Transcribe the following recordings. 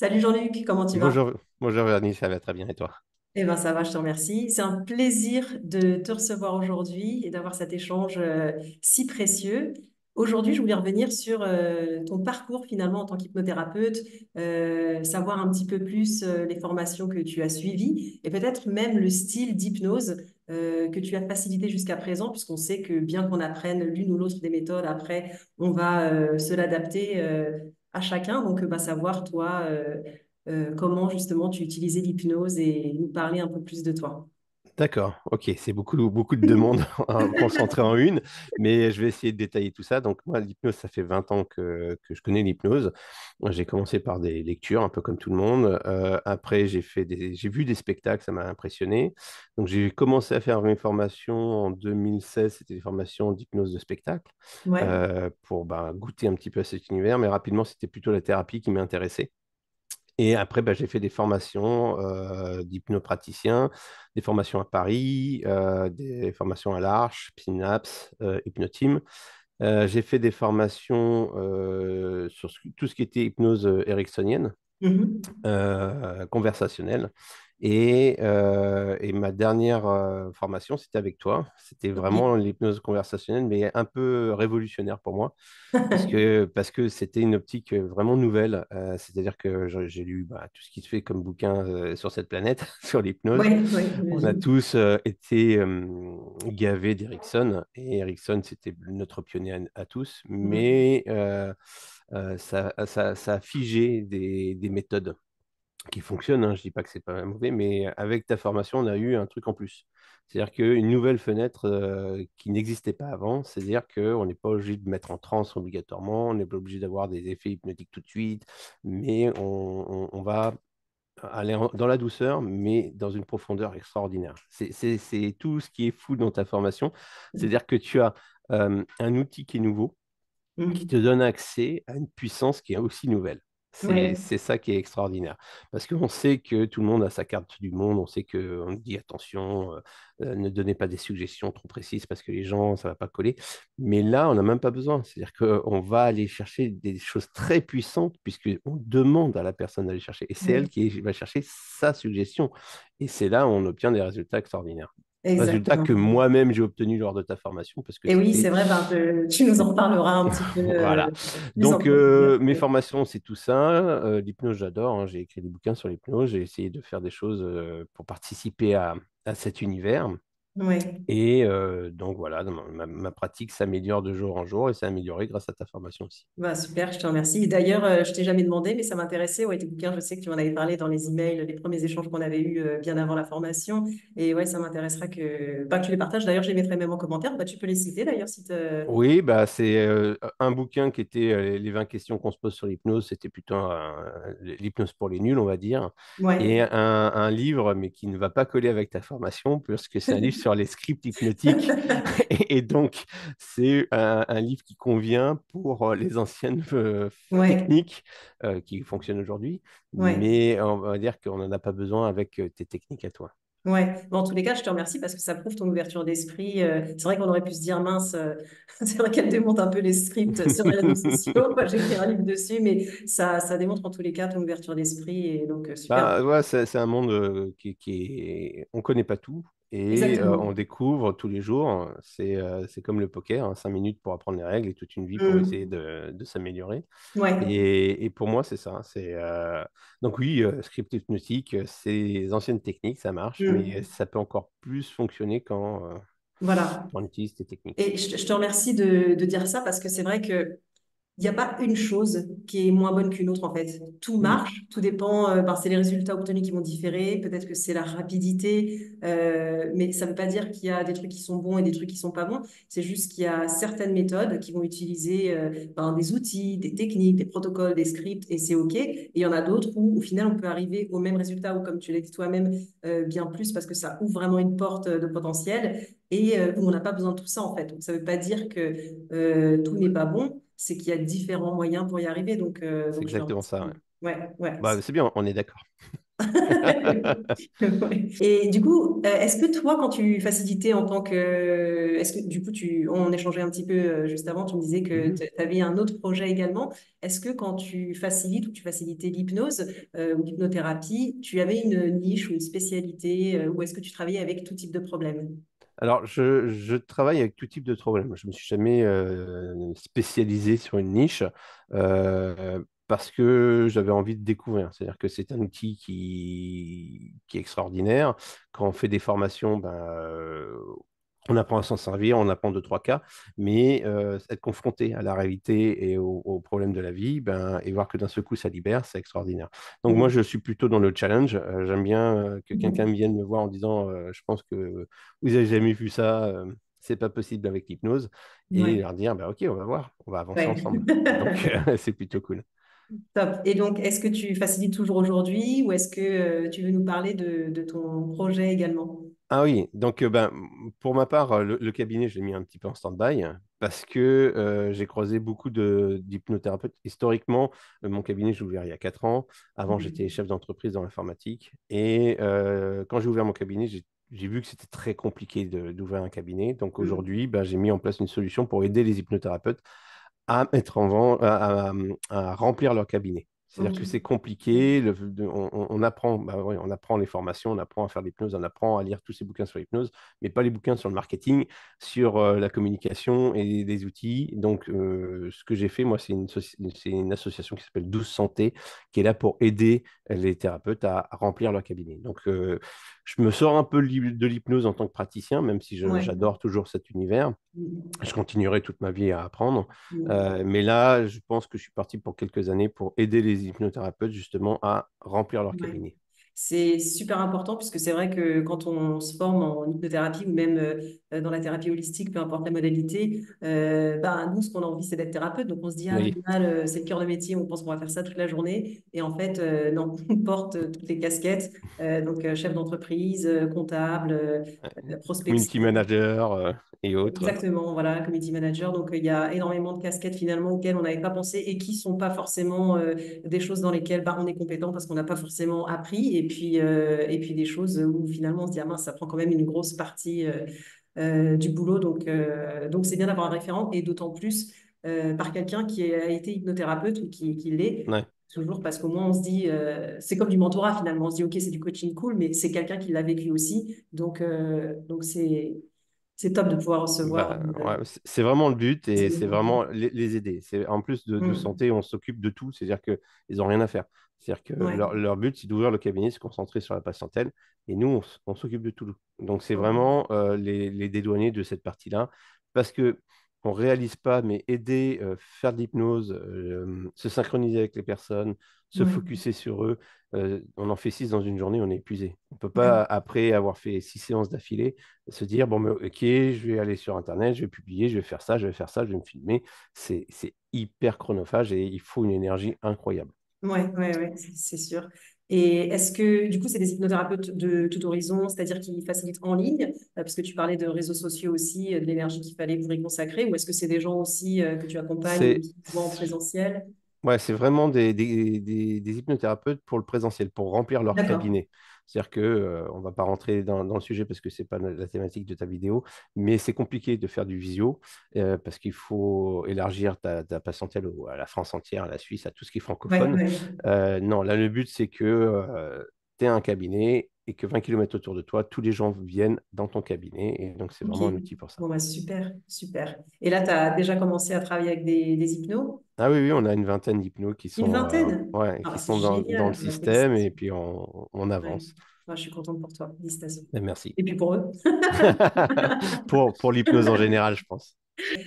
Salut Jean-Luc, comment tu vas? Bonjour, bonjour Vernis, ça va très bien et toi? Eh bien, ça va, je te remercie. C'est un plaisir de te recevoir aujourd'hui et d'avoir cet échange si précieux. Aujourd'hui, je voulais revenir sur ton parcours finalement en tant qu'hypnothérapeute, savoir un petit peu plus les formations que tu as suivies et peut-être même le style d'hypnose que tu as facilité jusqu'à présent, puisqu'on sait que bien qu'on apprenne l'une ou l'autre des méthodes, après, on va se l'adapter à chacun. Donc, savoir, toi, comment justement tu utilisais l'hypnose et nous parler un peu plus de toi. D'accord, ok, c'est beaucoup, beaucoup de demandes concentrées en une, mais je vais essayer de détailler tout ça. Donc moi, l'hypnose, ça fait 20 ans que je connais l'hypnose. J'ai commencé par des lectures, un peu comme tout le monde. Après, j'ai vu des spectacles, ça m'a impressionné. Donc j'ai commencé à faire mes formations en 2016, c'était des formations d'hypnose de spectacle, Ouais. pour goûter un petit peu à cet univers, mais rapidement, c'était plutôt la thérapie qui m'intéressait. Et après, j'ai fait des formations d'hypnopraticien, des formations à Paris, des formations à l'Arche, Synapse, Hypnoteam. J'ai fait des formations sur tout ce qui était hypnose ericksonienne, Mhm. conversationnelle. Et ma dernière formation, c'était avec toi. C'était vraiment Ok. l'hypnose conversationnelle, mais un peu révolutionnaire pour moi parce que c'était une optique vraiment nouvelle. C'est-à-dire que j'ai lu tout ce qui se fait comme bouquin sur cette planète, sur l'hypnose. Ouais, ouais, On a j'imagine. tous été gavés d'Erickson, et Erickson, c'était notre pionnier à tous, Mhm. mais ça a figé des méthodes qui fonctionnent, hein. Je dis pas que c'est pas mauvais, mais avec ta formation, on a eu un truc en plus. C'est-à-dire qu'une nouvelle fenêtre qui n'existait pas avant, c'est-à-dire qu'on n'est pas obligé de mettre en transe obligatoirement, on n'est pas obligé d'avoir des effets hypnotiques tout de suite, mais on va aller dans la douceur, mais dans une profondeur extraordinaire. C'est tout ce qui est fou dans ta formation. C'est-à-dire que tu as un outil qui est nouveau, qui te Mhm. donne accès à une puissance qui est aussi nouvelle. Ouais, C'est ça qui est extraordinaire. Parce qu'on sait que tout le monde a sa carte du monde, on sait qu'on dit attention, ne donnez pas des suggestions trop précises parce que les gens, ça ne va pas coller. Mais là, on n'a même pas besoin. C'est-à-dire qu'on va aller chercher des choses très puissantes puisqu'on demande à la personne d'aller chercher. Et c'est elle ouais, qui va chercher sa suggestion. Et c'est là où on obtient des résultats extraordinaires. Résultats que exactement. moi-même j'ai obtenus lors de ta formation parce que Et oui, c'était c'est vrai, tu nous en reparleras un petit peu voilà. plus en Donc, profondeur. mes Ouais. formations, c'est tout ça. L'hypnose, j'adore, hein. J'ai écrit des bouquins sur l'hypnose. J'ai essayé de faire des choses pour participer à cet univers. Ouais. Et donc, voilà, ma pratique s'améliore de jour en jour et s'est améliorée grâce à ta formation aussi. Bah, super, je te remercie. D'ailleurs, je t'ai jamais demandé, mais ça m'intéressait. Ouais, tes bouquins, je sais que tu en avais parlé dans les emails, les premiers échanges qu'on avait eus bien avant la formation. Et ouais, ça m'intéressera que tu les partages. D'ailleurs, je les mettrai même en commentaire. Bah, tu peux les citer d'ailleurs si te... Oui, c'est un bouquin qui était les 20 questions qu'on se pose sur l'hypnose. C'était plutôt l'hypnose pour les nuls, on va dire. Et Ouais. un livre, mais qui ne va pas coller avec ta formation, puisque c'est un livre sur les scripts hypnotiques. Et donc, c'est un livre qui convient pour les anciennes Ouais. techniques qui fonctionnent aujourd'hui. Ouais. Mais on va dire qu'on n'en a pas besoin avec tes techniques à toi. Ouais, bon, en tous les cas, je te remercie parce que ça prouve ton ouverture d'esprit. C'est vrai qu'on aurait pu se dire, mince, c'est vrai qu'elle démonte un peu les scripts sur les réseaux sociaux. Moi, j'ai écrit un livre dessus, mais ça démontre en tous les cas ton ouverture d'esprit. Et donc, super. Ouais, c'est un monde on connaît pas tout et on Exactement. découvre tous les jours. C'est comme le poker, hein, 5 minutes pour apprendre les règles et toute une vie pour essayer Mm. de s'améliorer. Ouais. Et pour moi, c'est ça. Donc oui, script hypnotique, c'est les anciennes techniques, ça marche, mais Mm. ça peut encore plus fonctionner Voilà. quand on utilise tes techniques. Et je te remercie de dire ça parce que c'est vrai que il n'y a pas une chose qui est moins bonne qu'une autre en fait. Tout Mhm. marche, tout dépend. C'est les résultats obtenus qui vont différer. Peut-être que c'est la rapidité, mais ça ne veut pas dire qu'il y a des trucs qui sont bons et des trucs qui sont pas bons. C'est juste qu'il y a certaines méthodes qui vont utiliser des outils, des techniques, des protocoles, des scripts et c'est OK. Et il y en a d'autres où au final on peut arriver au même résultat ou comme tu l'as dit toi-même, bien plus parce que ça ouvre vraiment une porte de potentiel et où on n'a pas besoin de tout ça en fait. Donc ça ne veut pas dire que tout n'est pas bon, c'est qu'il y a différents moyens pour y arriver. Donc, C'est je te exactement ça. Ouais. remercie. Ouais, ouais. C'est bien, on est d'accord. Ouais. Et du coup, est-ce que toi, quand tu facilitais en tant que... Est-ce que du coup, on échangeait un petit peu juste avant, tu me disais que Mhm. tu avais un autre projet également. Est-ce que quand tu facilites ou tu facilitais l'hypnose ou l'hypnothérapie, tu avais une niche ou une spécialité ou est-ce que tu travaillais avec tout type de problème? Alors, je travaille avec tout type de problèmes. Je me suis jamais spécialisé sur une niche parce que j'avais envie de découvrir. C'est-à-dire que c'est un outil qui est extraordinaire. Quand on fait des formations, ben, on apprend à s'en servir, on apprend deux, trois cas, mais être confronté à la réalité et aux problèmes de la vie, ben, et voir que d'un seul coup ça libère, c'est extraordinaire. Donc moi, je suis plutôt dans le challenge. J'aime bien que quelqu'un Mhm. vienne me voir en disant, je pense que vous avez jamais vu ça, c'est pas possible avec l'hypnose, et Ouais. leur dire, bah, ok, on va voir, on va avancer Ouais. ensemble. Donc c'est plutôt cool. Top. Et donc, est-ce que tu facilites toujours aujourd'hui ou est-ce que tu veux nous parler de ton projet également? Ah oui, donc ben, pour ma part, le cabinet, je l'ai mis un petit peu en stand-by parce que j'ai croisé beaucoup d'hypnothérapeutes. Historiquement, mon cabinet, j'ai ouvert il y a 4 ans. Avant, j'étais chef d'entreprise dans l'informatique. Et quand j'ai ouvert mon cabinet, j'ai vu que c'était très compliqué d'ouvrir un cabinet. Donc Mhm. aujourd'hui, ben, j'ai mis en place une solution pour aider les hypnothérapeutes à mettre en vente, à remplir leur cabinet. C'est-à-dire Ok. que c'est compliqué, on apprend, bah ouais, on apprend les formations, on apprend à faire de l'hypnose, on apprend à lire tous ces bouquins sur l'hypnose, mais pas les bouquins sur le marketing, sur la communication et des outils. Donc, ce que j'ai fait, moi, c'est une association qui s'appelle 12 Santé, qui est là pour aider les thérapeutes à remplir leur cabinet. Donc, je me sors un peu de l'hypnose en tant que praticien, même si Ouais. j'adore toujours cet univers. Mhm. Je continuerai toute ma vie à apprendre. Mhm. Mais là, je pense que je suis parti pour quelques années pour aider les hypnothérapeutes justement à remplir leur Ouais. cabinet. C'est super important puisque c'est vrai que quand on se forme en hypnothérapie ou même dans la thérapie holistique, peu importe la modalité, ben, nous, ce qu'on a envie, c'est d'être thérapeute. Donc, on se dit, ah, Oui, génial, c'est le cœur de métier, on pense qu'on va faire ça toute la journée. Et en fait, non, on porte toutes les casquettes. Donc, chef d'entreprise, comptable, community prospection. manager et autres. Exactement, voilà, community manager. Donc, il y a énormément de casquettes finalement auxquelles on n'avait pas pensé et qui sont pas forcément des choses dans lesquelles bah, on est compétent parce qu'on n'a pas forcément appris. Et puis des choses où finalement on se dit, ah mince, ça prend quand même une grosse partie du boulot. Donc c'est bien d'avoir un référent et d'autant plus par quelqu'un qui a été hypnothérapeute ou qui l'est. Ouais. Toujours parce qu'au moins on se dit, c'est comme du mentorat finalement. On se dit, ok, c'est du coaching cool, mais c'est quelqu'un qui l'a vécu aussi. Donc c'est top de pouvoir recevoir. Bah, ouais, c'est vraiment le but C'est et bien c'est compris. vraiment les aider. En plus de Mm. santé, on s'occupe de tout, c'est-à-dire qu'ils n'ont rien à faire. C'est-à-dire que Ouais. leur but, c'est d'ouvrir le cabinet, se concentrer sur la patientèle et nous, on s'occupe de tout. Donc, c'est Ok. vraiment les dédouaner de cette partie-là parce que on réalise pas, mais aider, faire de l'hypnose, se synchroniser avec les personnes, se Ouais. focuser sur eux. On en fait 6 dans une journée, on est épuisé. On ne peut pas, Ouais. après avoir fait 6 séances d'affilée, se dire, bon, mais, ok, je vais aller sur Internet, je vais publier, je vais faire ça, je vais faire ça, je vais me filmer. C'est hyper chronophage et il faut une énergie incroyable. Ouais, c'est sûr. Et est-ce que, du coup, c'est des hypnothérapeutes de tout horizon, c'est-à-dire qui facilitent en ligne, parce que tu parlais de réseaux sociaux aussi, de l'énergie qu'il fallait pour y consacrer, ou est-ce que c'est des gens aussi que tu accompagnes C'est qui vont en présentiel? Ouais, c'est vraiment des hypnothérapeutes pour le présentiel, pour remplir leur D'accord. cabinet. C'est-à-dire que, on va pas rentrer dans le sujet parce que c'est pas la thématique de ta vidéo, mais c'est compliqué de faire du visio parce qu'il faut élargir ta patientèle à la France entière, à la Suisse, à tout ce qui est Ouais, francophone. ouais. Non, là, le but, c'est que tu aies un cabinet et que 20 km autour de toi, tous les gens viennent dans ton cabinet. Et donc, c'est Ok. vraiment un outil pour ça. Bon, bah, super, super. Et là, tu as déjà commencé à travailler avec des hypnos? Ah oui, oui, on a une vingtaine d'hypnos Une vingtaine? ouais, Ah, bah, qui c'est sont dans le génial. Bah, système et félicitations. puis on Ouais. avance. Moi, je suis contente pour toi. Félicitations. Et merci. Et puis pour eux. Pour l'hypnose en général, je pense.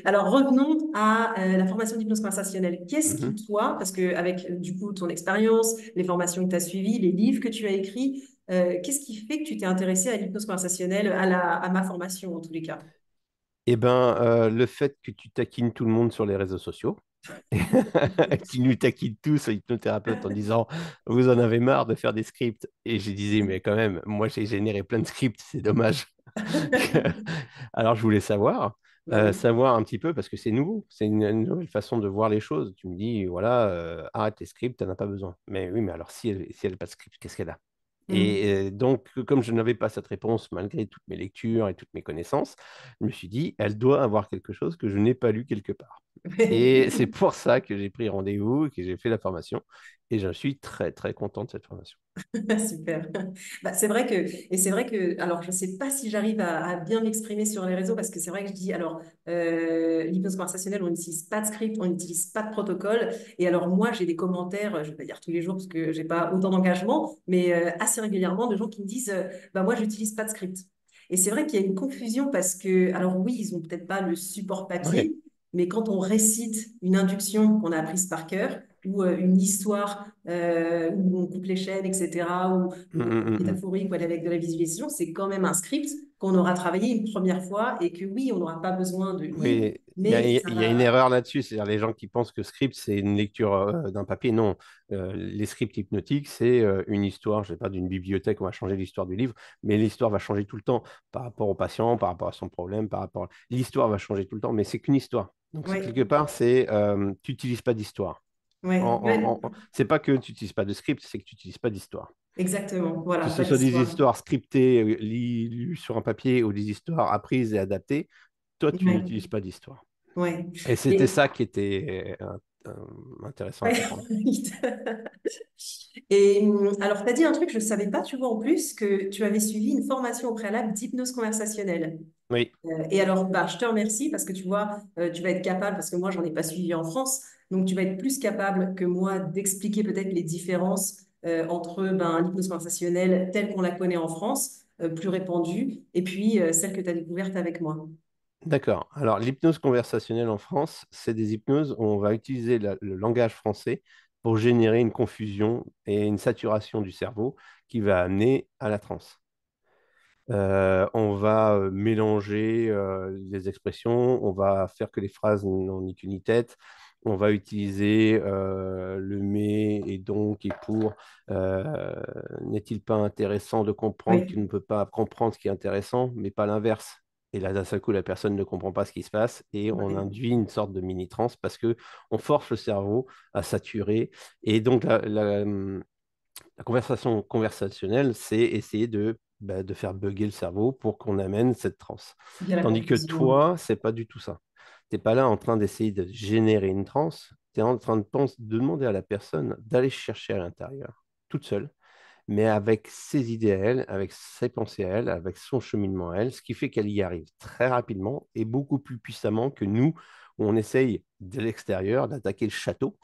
Alors, revenons à la formation d'hypnose conversationnelle. Qu'est-ce qui, Mhm. toi, parce qu'avec du coup ton expérience, les formations que tu as suivies, les livres que tu as écrits, qu'est-ce qui fait que tu t'es intéressé à l'hypnose conversationnelle, à ma formation en tous les cas? Eh ben, le fait que tu taquines tout le monde sur les réseaux sociaux, tu nous taquines tous aux hypnothérapeutes en disant vous en avez marre de faire des scripts. Et je disais, mais quand même, moi j'ai généré plein de scripts, c'est dommage. Alors je voulais Bah oui. savoir un petit peu parce que c'est nouveau, c'est une nouvelle façon de voir les choses. Tu me dis, voilà, arrête tes scripts, tu n'en as pas besoin. Mais oui, mais alors si elle n'a pas de script, qu'est-ce qu'elle a? Mm. Et donc, comme je n'avais pas cette réponse, malgré toutes mes lectures et toutes mes connaissances, je me suis dit, elle doit avoir quelque chose que je n'ai pas lu quelque part. Et c'est pour ça que j'ai pris rendez-vous, que j'ai fait la formation. Et je suis très, très content de cette formation. Super. Bah, c'est vrai que, et c'est vrai que, alors je ne sais pas si j'arrive à bien m'exprimer sur les réseaux parce que c'est vrai que je dis, alors, l'hypnose conversationnelle, on n'utilise pas de script, on n'utilise pas de protocole. Et alors, moi, j'ai des commentaires, je ne vais pas dire tous les jours parce que j'ai pas autant d'engagement, mais assez régulièrement de gens qui me disent, bah, moi, j'utilise pas de script. Et c'est vrai qu'il y a une confusion parce que, alors oui, ils ont peut-être pas le support Oui. papier, mais quand on récite une induction qu'on a apprise par cœur, ou une histoire où on coupe les chaînes, etc., Mm, ou mm, mm. métaphorique ou aller avec de la visualisation, c'est quand même un script qu'on aura travaillé une première fois et que oui, on n'aura pas besoin de lire, Oui, mais ça il y a une va. erreur là-dessus, c'est-à-dire les gens qui pensent que script, c'est une lecture d'un papier. Non, les scripts hypnotiques, c'est une histoire, je ne sais pas, d'une bibliothèque, on va changer l'histoire du livre, mais l'histoire va changer tout le temps par rapport au patient, par rapport à son problème, par rapport. L'histoire va changer tout le temps, mais c'est qu'une histoire. Donc, c'est quelque Oui, part, c'est tu n'utilises pas d'histoire. oui, oui, C'est pas que tu n'utilises pas de script, c'est que tu n'utilises pas d'histoire. exactement. Voilà, Que pas ce soit des d'histoire. histoires scriptées, lues sur un papier, ou des histoires apprises et adaptées, toi, tu Oui, n'utilises pas d'histoire. oui. Et c'était Et, ça qui était intéressant à ouais. comprendre. Et alors, tu as dit un truc, je ne savais pas, tu vois, en plus, que tu avais suivi une formation au préalable d'hypnose conversationnelle. Oui, Et alors, bah, je te remercie parce que tu vois, tu vas être capable, parce que moi, j'en ai pas suivi en France, donc tu vas être plus capable que moi d'expliquer peut-être les différences entre ben, l'hypnose conversationnelle telle qu'on la connaît en France, plus répandue, et puis celle que tu as découverte avec moi. d'accord. Alors, l'hypnose conversationnelle en France, c'est des hypnoses où on va utiliser le langage français pour générer une confusion et une saturation du cerveau qui va amener à la transe. On va mélanger les expressions, on va faire que les phrases n'ont ni queue ni tête, on va utiliser le mais et donc et pour. Euh, N'est-il pas intéressant de comprendre qu'il Oui, ne peut pas comprendre ce qui est intéressant, mais pas l'inverse? Et là, d'un seul coup, la personne ne comprend pas ce qui se passe et on oui, induit une sorte de mini-transe parce que on force le cerveau à saturer. Et donc, la conversation conversationnelle, c'est essayer de faire bugger le cerveau pour qu'on amène cette transe. bien la Tandis que confusion. toi, c'est pas du tout ça. Tu n'es pas là en train d'essayer de générer une transe, tu es en train de demander à la personne d'aller chercher à l'intérieur, toute seule, mais avec ses idées à elle, avec ses pensées à elle, avec son cheminement à elle, ce qui fait qu'elle y arrive très rapidement et beaucoup plus puissamment que nous, où on essaye de l'extérieur d'attaquer le château.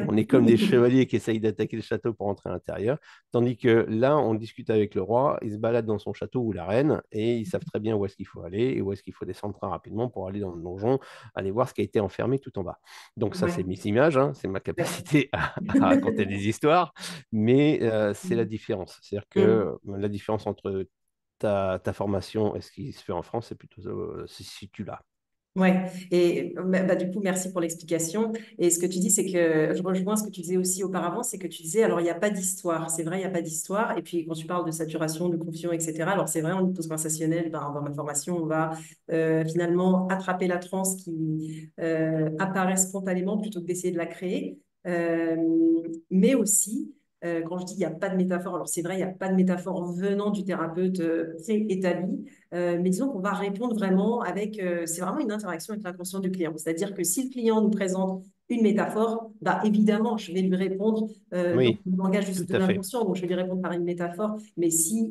On est comme des Oui. chevaliers qui essayent d'attaquer le château pour entrer à l'intérieur, tandis que là, on discute avec le roi, il se balade dans son château ou la reine, et ils savent très bien où est-ce qu'il faut aller et où est-ce qu'il faut descendre très rapidement pour aller dans le donjon, aller voir ce qui a été enfermé tout en bas. Donc ça, c'est Ouais. mes images, hein, c'est ma Ouais. capacité à raconter des histoires, mais c'est la différence. C'est-à-dire que Mm. la différence entre ta formation et ce qui se fait en France, c'est plutôt si tu l'as. Ouais, et bah, du coup, merci pour l'explication. Et ce que tu dis, c'est que je rejoins ce que tu disais aussi auparavant, c'est que tu disais, alors il n'y a pas d'histoire, c'est vrai, il n'y a pas d'histoire. Et puis quand tu parles de saturation, de confusion, etc., alors c'est vrai, en hypnose conversationnelle, ben, dans ma formation, on va finalement attraper la transe qui apparaît spontanément plutôt que d'essayer de la créer. Euh, mais aussi, quand je dis il n'y a pas de métaphore, alors c'est vrai, il n'y a pas de métaphore venant du thérapeute préétabli. Mais disons qu'on va répondre vraiment avec, c'est vraiment une interaction avec l'inconscient du client. C'est-à-dire que si le client nous présente une métaphore, bah, évidemment, je vais lui répondre dans Oui, le langage tout de à fait. l'inconscient, donc je vais lui répondre par une métaphore. Mais si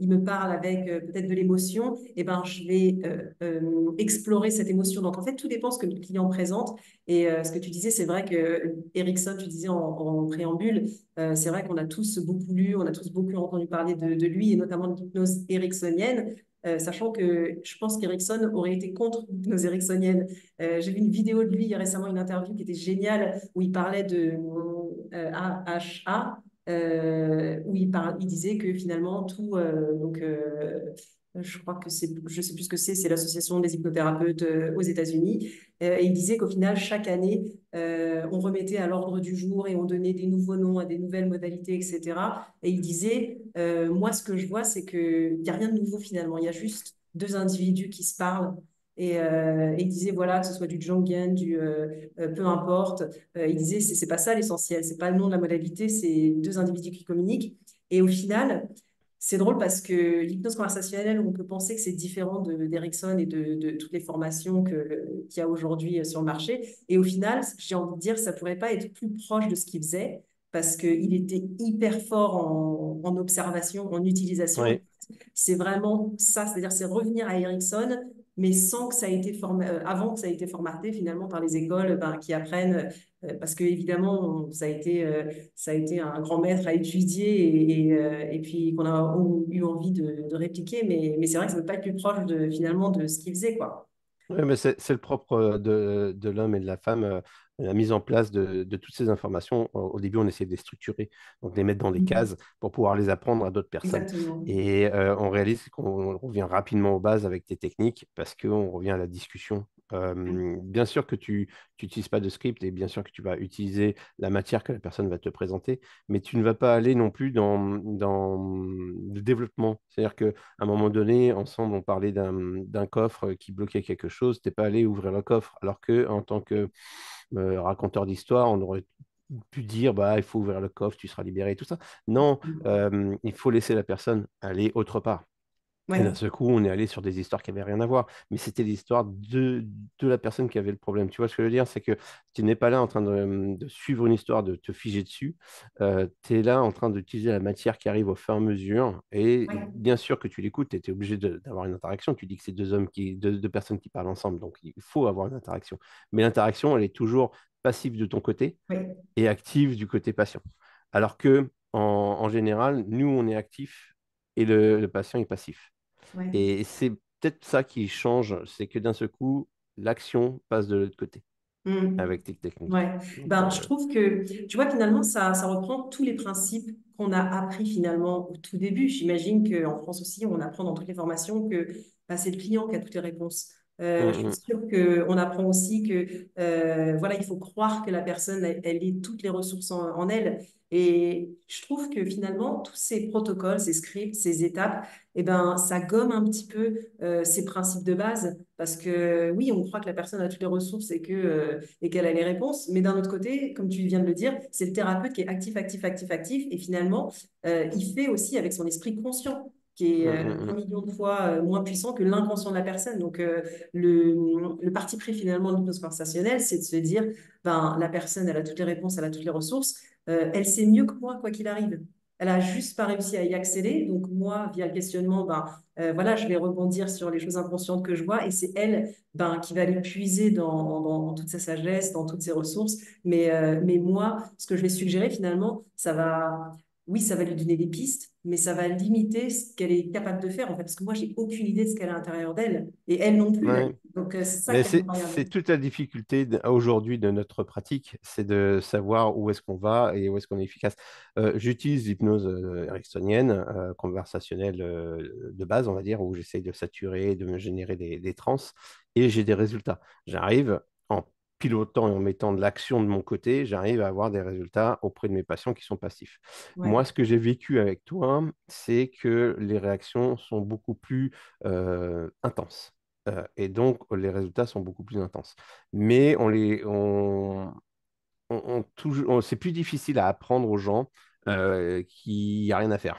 il me parle avec peut-être de l'émotion, eh ben, je vais explorer cette émotion. Donc en fait, tout dépend de ce que le client présente. Et ce que tu disais, c'est vrai que Erickson, tu disais en préambule, c'est vrai qu'on a tous beaucoup lu, on a tous beaucoup entendu parler de lui, et notamment de l'hypnose ericksonienne. Sachant que je pense qu'Erickson aurait été contre l'hypnose ericksonienne. J'ai vu une vidéo de lui récemment, une interview qui était géniale, où il parlait de AHA, où il disait que finalement tout, je crois que c'est, je sais plus ce que c'est l'association des hypnothérapeutes aux États-Unis, et il disait qu'au final, chaque année, on remettait à l'ordre du jour et on donnait des nouveaux noms à des nouvelles modalités, etc. Et il disait, moi, ce que je vois, c'est qu'il n'y a rien de nouveau finalement. Il y a juste deux individus qui se parlent. Et il disait, voilà, que ce soit du Jungian, peu importe. Il disait, c'est pas ça l'essentiel. C'est pas le nom de la modalité, c'est deux individus qui communiquent. Et au final, c'est drôle parce que l'hypnose conversationnelle, on peut penser que c'est différent d'Erickson et de toutes les formations qu'il y a aujourd'hui sur le marché. Et au final, j'ai envie de dire, ça pourrait pas être plus proche de ce qu'il faisait parce qu'il était hyper fort en observation, en utilisation. Oui, C'est vraiment ça, c'est-à-dire c'est revenir à Ericsson, mais sans que ça ait été avant que ça ait été formaté finalement par les écoles ben, qui apprennent, parce que évidemment ça a été un grand maître à étudier et puis qu'on a eu envie de répliquer, mais c'est vrai que ça ne peut pas être plus proche finalement de ce qu'il faisait, quoi. ouais, mais c'est le propre de l'homme et de la femme, la mise en place de toutes ces informations. Au début, on essaie de les structurer, donc de les mettre dans des Mhm. cases pour pouvoir les apprendre à d'autres personnes. Exactement. Et on réalise qu'on revient rapidement aux bases avec tes techniques parce qu'on revient à la discussion. Bien sûr que tu n'utilises pas de script et bien sûr que tu vas utiliser la matière que la personne va te présenter, mais tu ne vas pas aller non plus dans le développement. C'est-à-dire que à un moment donné, ensemble, on parlait d'un coffre qui bloquait quelque chose. T'es pas allé ouvrir le coffre, alors que en tant que raconteur d'histoire, on aurait pu dire, bah, il faut ouvrir le coffre, tu seras libéré, tout ça. Non, il faut laisser la personne aller autre part. Et d'un Ouais, seul coup, on est allé sur des histoires qui n'avaient rien à voir. Mais c'était l'histoire de la personne qui avait le problème. Tu vois ce que je veux dire? C'est que tu n'es pas là en train de suivre une histoire, de te figer dessus. Tu es là en train d'utiliser la matière qui arrive au fur et à mesure. Et ouais, bien sûr que tu l'écoutes, tu es obligé d'avoir une interaction. Tu dis que c'est deux personnes qui parlent ensemble. Donc, il faut avoir une interaction. Mais l'interaction, elle est toujours passive de ton côté ouais, et active du côté patient. Alors que, en général, nous, on est actif et le patient est passif. ouais. Et c'est peut-être ça qui change, c'est que d'un seul coup, l'action passe de l'autre côté Mhm. avec tes techniques. Ouais, Donc, ben, je trouve que, tu vois, finalement, ça reprend tous les principes qu'on a appris finalement au tout début. J'imagine qu'en France aussi, on apprend dans toutes les formations que ben, c'est le client qui a toutes les réponses. Je suis hum, sûre qu'on apprend aussi que voilà, il faut croire que la personne, elle ait toutes les ressources en elle. Et je trouve que finalement, tous ces protocoles, ces scripts, ces étapes, eh ben, ça gomme un petit peu ces principes de base. Parce que oui, on croit que la personne a toutes les ressources et qu'elle a les réponses. Mais d'un autre côté, comme tu viens de le dire, c'est le thérapeute qui est actif, actif, actif, actif. Et finalement, il fait aussi avec son esprit conscient, qui est hum, hum, un hum. million de fois moins puissant que l'inconscient de la personne. Donc, le parti pris finalement de l'hypnose conversationnelle, c'est de se dire, ben, la personne, elle a toutes les réponses, elle a toutes les ressources. Elle sait mieux que moi, quoi qu'il arrive. Elle a juste pas réussi à y accéder. Donc, moi, via le questionnement, ben, voilà, je vais rebondir sur les choses inconscientes que je vois. Et c'est elle ben, qui va aller puiser dans toute sa sagesse, dans toutes ses ressources. Mais moi, ce que je vais suggérer finalement, oui, ça va lui donner des pistes, mais ça va limiter ce qu'elle est capable de faire, en fait, parce que moi, j'ai aucune idée de ce qu'elle a à l'intérieur d'elle, et elle non plus, d'ailleurs. Ouais. Donc, c'est ça Mais qui est c'est incroyable. toute la difficulté aujourd'hui de notre pratique, c'est de savoir où est-ce qu'on va et où est-ce qu'on est efficace. J'utilise l'hypnose ericksonienne, conversationnelle de base, on va dire, où j'essaye de saturer, de me générer des transes, et j'ai des résultats. J'arrive en pilotant et en mettant de l'action de mon côté, j'arrive à avoir des résultats auprès de mes patients qui sont passifs. Moi, Ouais, ce que j'ai vécu avec toi, c'est que les réactions sont beaucoup plus intenses. Et donc, les résultats sont beaucoup plus intenses. Mais c'est plus difficile à apprendre aux gens qui n'y a rien à faire.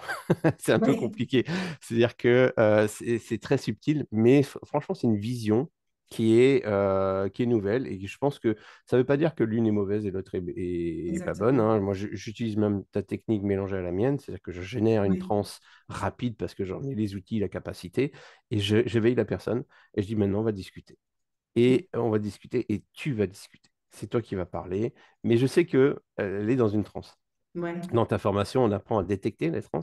C'est un peu ouais, compliqué. C'est-à-dire que c'est très subtil, mais franchement, c'est une vision qui est nouvelle. Et je pense que ça ne veut pas dire que l'une est mauvaise et l'autre est pas bonne, exactement. hein. Moi, j'utilise même ta technique mélangée à la mienne. C'est-à-dire que je génère une Oui, transe rapide parce que j'en ai les outils, la capacité, et j'éveille la personne et je dis maintenant, on va discuter. Et on va discuter et tu vas discuter. C'est toi qui vas parler, mais je sais que elle est dans une transe. ouais, Dans ta formation, on apprend à détecter les trans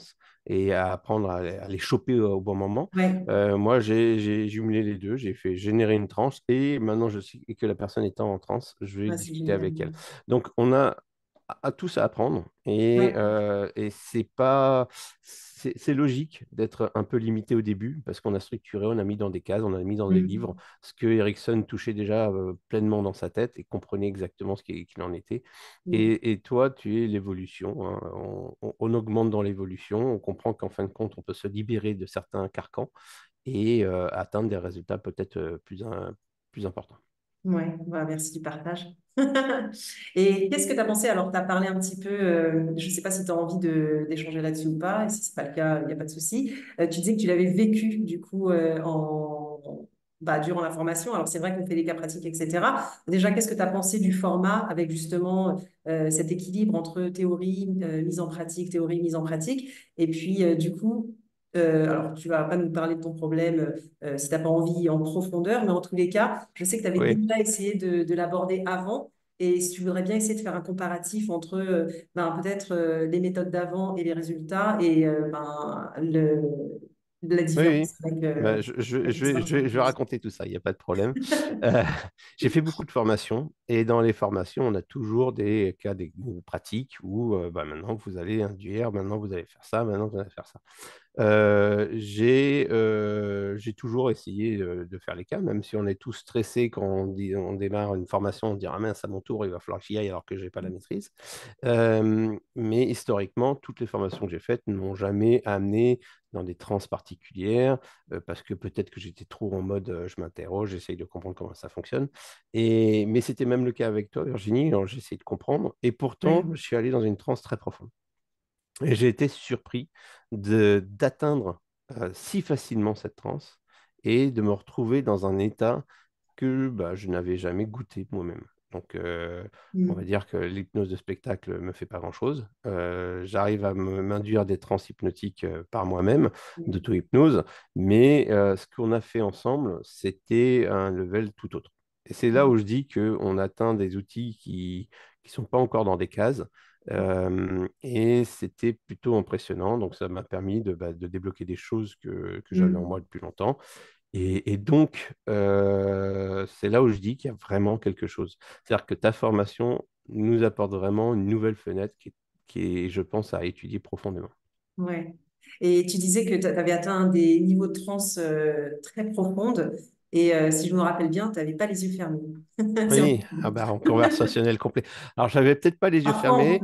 et à apprendre à les choper au bon moment. ouais, Moi, j'ai jumelé les deux. J'ai fait générer une transe et maintenant, je sais que la personne étant en transe, je vais ouais, c'est discuter génial. avec elle. Donc, on a à tous à apprendre Ouais, et c'est pas c'est logique d'être un peu limité au début parce qu'on a structuré, on a mis dans des cases, on a mis dans des livres mm, ce que Erickson touchait déjà pleinement dans sa tête et comprenait exactement qu'il en était. mm. Et toi, tu es l'évolution, hein. On augmente dans l'évolution, on comprend qu'en fin de compte, on peut se libérer de certains carcans et atteindre des résultats peut-être plus importants. Ouais, bah, merci du partage. Et qu'est-ce que tu as pensé? Alors, tu as parlé un petit peu, je ne sais pas si tu as envie d'échanger là-dessus ou pas, et si ce n'est pas le cas, il n'y a pas de souci. Tu disais que tu l'avais vécu, du coup, durant la formation. Alors, c'est vrai qu'on fait des cas pratiques, etc. Déjà, qu'est-ce que tu as pensé du format avec justement cet équilibre entre théorie, mise en pratique, théorie, mise en pratique? Et puis, du coup, alors, tu vas pas nous parler de ton problème si tu n'as pas envie en profondeur, mais en tous les cas, je sais que tu avais Oui, déjà essayé de l'aborder avant. Et si tu voudrais bien essayer de faire un comparatif entre peut-être les méthodes d'avant et les résultats et la oui, oui. différence Bah, avec l'expérience je vais d'entreprise. raconter tout ça, il n'y a pas de problème. Euh, j'ai fait beaucoup de formations et dans les formations, on a toujours des cas des pratiques où bah, maintenant vous allez induire, maintenant vous allez faire ça, maintenant vous allez faire ça. J'ai toujours essayé de faire les cas, même si on est tous stressés quand on démarre une formation, on dit ah mince, à mon tour, il va falloir que j'y aille alors que je n'ai pas la maîtrise. Mais historiquement, toutes les formations que j'ai faites n'ont jamais amené dans des transes particulières, parce que peut-être que j'étais trop en mode je m'interroge, j'essaye de comprendre comment ça fonctionne. Mais c'était même le cas avec toi, Virginie, alors j'essaye de comprendre. Et pourtant, Oui. je suis allé dans une transe très profonde. Et j'ai été surpris d'atteindre si facilement cette transe et de me retrouver dans un état que bah, je n'avais jamais goûté moi-même. Donc, on va Mm. dire que l'hypnose de spectacle ne me fait pas grand-chose. J'arrive à m'induire des trans hypnotiques par moi-même, d'auto-hypnose, mais ce qu'on a fait ensemble, c'était un level tout autre. Et c'est là où je dis qu'on atteint des outils qui ne sont pas encore dans des cases. Et c'était plutôt impressionnant. Donc, ça m'a permis de débloquer des choses que j'avais en Mm. moi depuis longtemps. Et donc, c'est là où je dis qu'il y a vraiment quelque chose. C'est-à-dire que ta formation nous apporte vraiment une nouvelle fenêtre qui est, je pense, à étudier profondément. Ouais. Et tu disais que tu avais atteint des niveaux de transe très profondes. Et si je me rappelle bien, tu n'avais pas les yeux fermés. C'est Oui, ah bah, en conversationnel complet. Alors, j'avais peut-être pas les yeux parfois on fermés,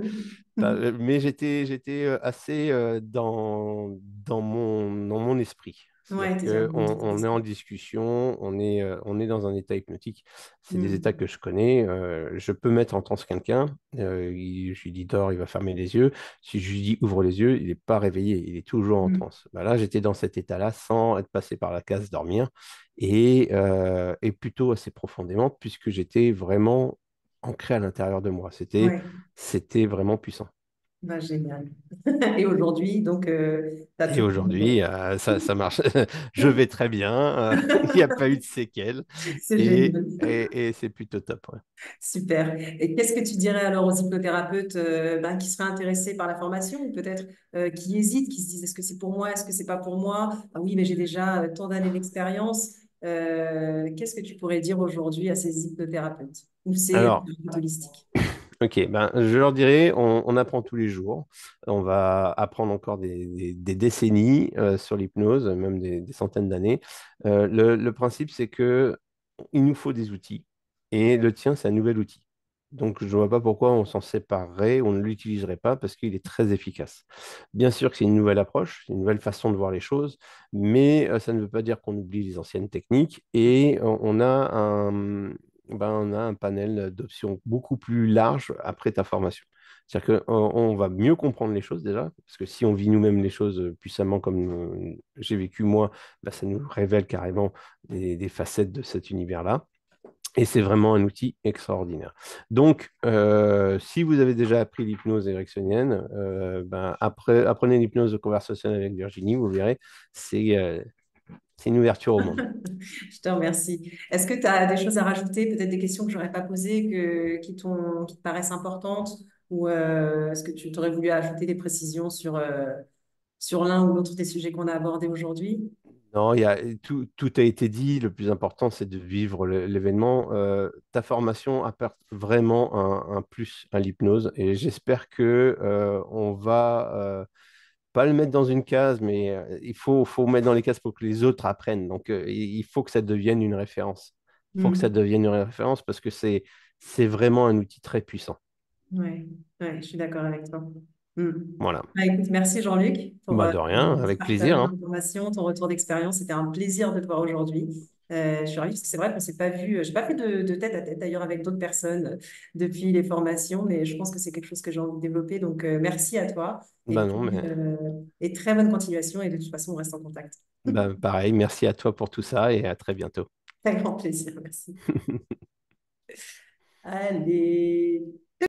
peut. mais j'étais assez dans mon esprit. Ouais, C'est-à-dire tu es dans qu'on ton on est en esprit. discussion, on est dans un état hypnotique. C'est des états Mm. que je connais. Je peux mettre en transe quelqu'un. Je lui dis dors, il va fermer les yeux. Si je lui dis ouvre les yeux, il n'est pas réveillé, il est toujours en Mm. transe. Bah là, j'étais dans cet état-là sans être passé par la case dormir et plutôt assez profondément puisque j'étais vraiment ancré à l'intérieur de moi. Ouais. C'était vraiment puissant. Bah, génial. Et aujourd'hui, donc, tu as Et toujours. aujourd'hui, ça marche. Je vais très bien. Il n'y a pas eu de séquelles. C'est génial. Et c'est plutôt top. Ouais. Super. Et qu'est-ce que tu dirais alors aux hypnothérapeutes qui seraient intéressés par la formation ou peut-être qui hésitent, qui se disent est-ce que c'est pour moi, est-ce que c'est pas pour moi? Ah oui, mais j'ai déjà tant d'années d'expérience. Qu'est-ce que tu pourrais dire aujourd'hui à ces hypnothérapeutes ou ces Alors, thérapeutes holistiques? ok, ben, je leur dirais, on apprend tous les jours. On va apprendre encore des décennies sur l'hypnose, même des centaines d'années. Le principe, c'est que il nous faut des outils. Et le tien, c'est un nouvel outil. Donc, je ne vois pas pourquoi on s'en séparerait, on ne l'utiliserait pas parce qu'il est très efficace. Bien sûr que c'est une nouvelle approche, c'est une nouvelle façon de voir les choses, mais ça ne veut pas dire qu'on oublie les anciennes techniques. Et on a un panel d'options beaucoup plus large après ta formation. C'est-à-dire qu'on va mieux comprendre les choses déjà, parce que si on vit nous-mêmes les choses puissamment comme j'ai vécu moi, bah, ça nous révèle carrément des facettes de cet univers-là. Et c'est vraiment un outil extraordinaire. Donc, si vous avez déjà appris l'hypnose érectionienne, apprenez l'hypnose conversationnelle avec Virginie, vous verrez, c'est euh, c'est une ouverture au monde. Je te remercie. Est-ce que tu as des choses à rajouter, peut-être des questions que je n'aurais pas posées, qui te paraissent importantes, ou est-ce que tu aurais voulu ajouter des précisions sur l'un ou l'autre des sujets qu'on a abordés aujourd'hui? Non, tout a été dit. Le plus important, c'est de vivre l'événement. Ta formation apporte vraiment un plus à l'hypnose et j'espère que on va pas le mettre dans une case, mais faut mettre dans les cases pour que les autres apprennent. Donc, il faut que ça devienne une référence. Il faut que ça Hmm. devienne une référence parce que c'est vraiment un outil très puissant. Ouais, ouais, je suis d'accord avec toi. Hmm. Voilà. Bah, écoute, merci Jean-Luc pour Bah, de rien, ce avec partage plaisir, hein. d'informations, ton retour d'expérience. C'était un plaisir de te voir aujourd'hui. Je suis ravie parce que c'est vrai qu'on s'est pas vu. J'ai pas fait de tête à tête d'ailleurs avec d'autres personnes depuis les formations, mais je pense que c'est quelque chose que j'ai envie de développer. Donc, merci à toi. Et Ben non, puis, mais et très bonne continuation. Et de toute façon, on reste en contact. ben, pareil, merci à toi pour tout ça et à très bientôt. Avec grand plaisir. Merci. Allez.